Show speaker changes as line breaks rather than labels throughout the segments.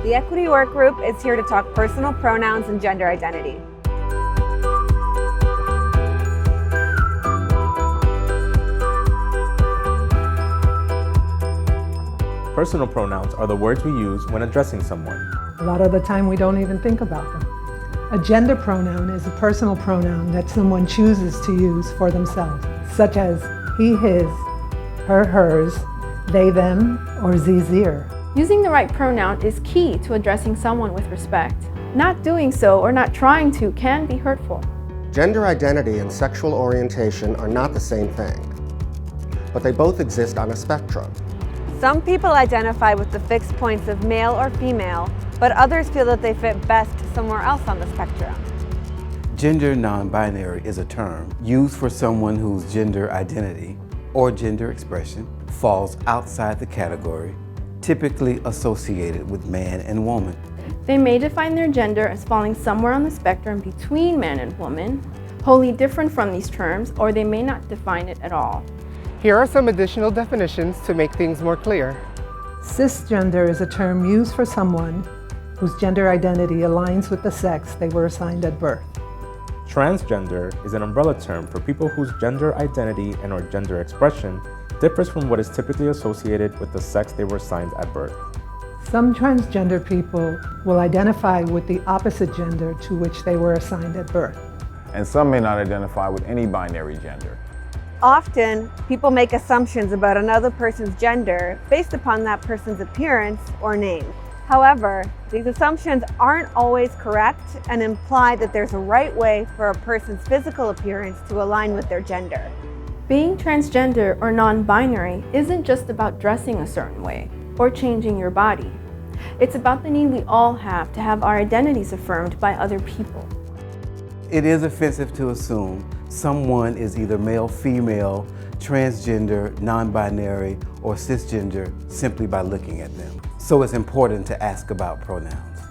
The Equity Work Group is here to talk personal pronouns and gender identity.
Personal pronouns are the words we use when addressing someone.
A lot of the time we don't even think about them. A gender pronoun is a personal pronoun that someone chooses to use for themselves, such as he, his, her, hers, they, them, or ze, zir.
Using the right pronoun is key to addressing someone with respect. Not doing so or not trying to can be hurtful.
Gender identity and sexual orientation are not the same thing, but they both exist on a spectrum.
Some people identify with the fixed points of male or female, but others feel that they fit best somewhere else on the spectrum.
Gender non-binary is a term used for someone whose gender identity or gender expression falls outside the category typically associated with man and woman.
They may define their gender as falling somewhere on the spectrum between man and woman, wholly different from these terms, or they may not define it at all.
Here are some additional definitions to make things more clear.
Cisgender is a term used for someone whose gender identity aligns with the sex they were assigned at birth.
Transgender is an umbrella term for people whose gender identity and/or gender expression differs from what is typically associated with the sex they were assigned at birth.
Some transgender people will identify with the opposite gender to which they were assigned at birth.
And some may not identify with any binary gender.
Often, people make assumptions about another person's gender based upon that person's appearance or name. However, these assumptions aren't always correct and imply that there's a right way for a person's physical appearance to align with their gender.
Being transgender or non-binary isn't just about dressing a certain way or changing your body. It's about the need we all have to have our identities affirmed by other people.
It is offensive to assume someone is either male, female, transgender, non-binary, or cisgender simply by looking at them. So it's important to ask about pronouns.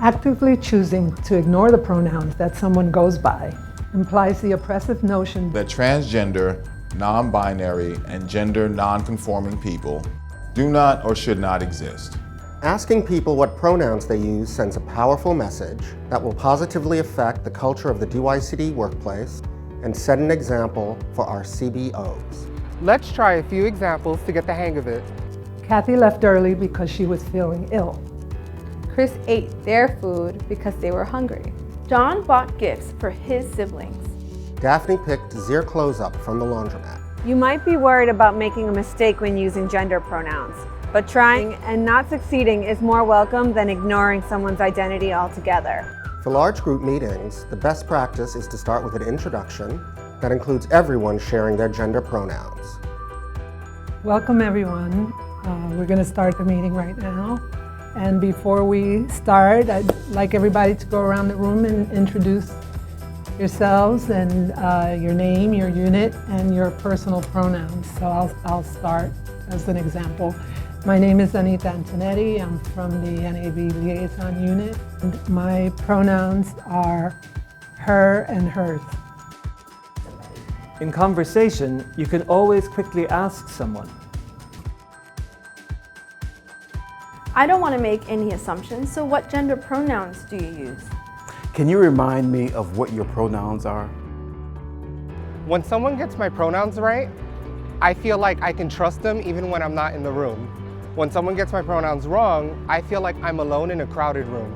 Actively choosing to ignore the pronouns that someone goes by implies the oppressive notion
that transgender, non-binary, and gender non-conforming people do not or should not exist.
Asking people what pronouns they use sends a powerful message that will positively affect the culture of the DYCD workplace and set an example for our CBOs.
Let's try a few examples to get the hang of it.
Kathy left early because she was feeling ill.
Chris ate their food because they were hungry.
John bought gifts for his siblings.
Daphne picked Zir clothes up from the laundromat.
You might be worried about making a mistake when using gender pronouns, but trying and not succeeding is more welcome than ignoring someone's identity altogether.
For large group meetings, the best practice is to start with an introduction that includes everyone sharing their gender pronouns.
Welcome everyone. We're going to start the meeting right now. And before we start, I'd like everybody to go around the room and introduce yourselves and your name, your unit, and your personal pronouns. So I'll start as an example. My name is Anita Antonetti. I'm from the NAB Liaison Unit. And my pronouns are her and hers.
In conversation, you can always quickly ask someone,
I don't want to make any assumptions, so what gender pronouns do you use?
Can you remind me of what your pronouns are?
When someone gets my pronouns right, I feel like I can trust them even when I'm not in the room. When someone gets my pronouns wrong, I feel like I'm alone in a crowded room.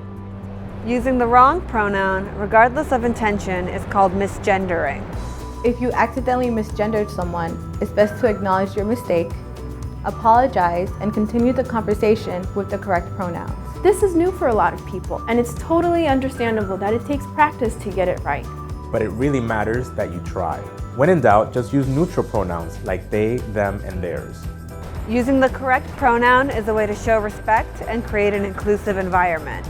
Using the wrong pronoun, regardless of intention, is called misgendering.
If you accidentally misgendered someone, it's best to acknowledge your mistake, apologize, and continue the conversation with the correct pronouns.
This is new for a lot of people, and it's totally understandable that it takes practice to get it right.
But it really matters that you try. When in doubt, just use neutral pronouns like they, them, and theirs.
Using the correct pronoun is a way to show respect and create an inclusive environment.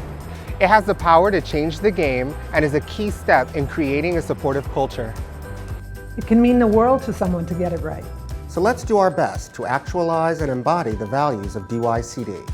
It has the power to change the game and is a key step in creating a supportive culture.
It can mean the world to someone to get it right.
So let's do our best to actualize and embody the values of DYCD.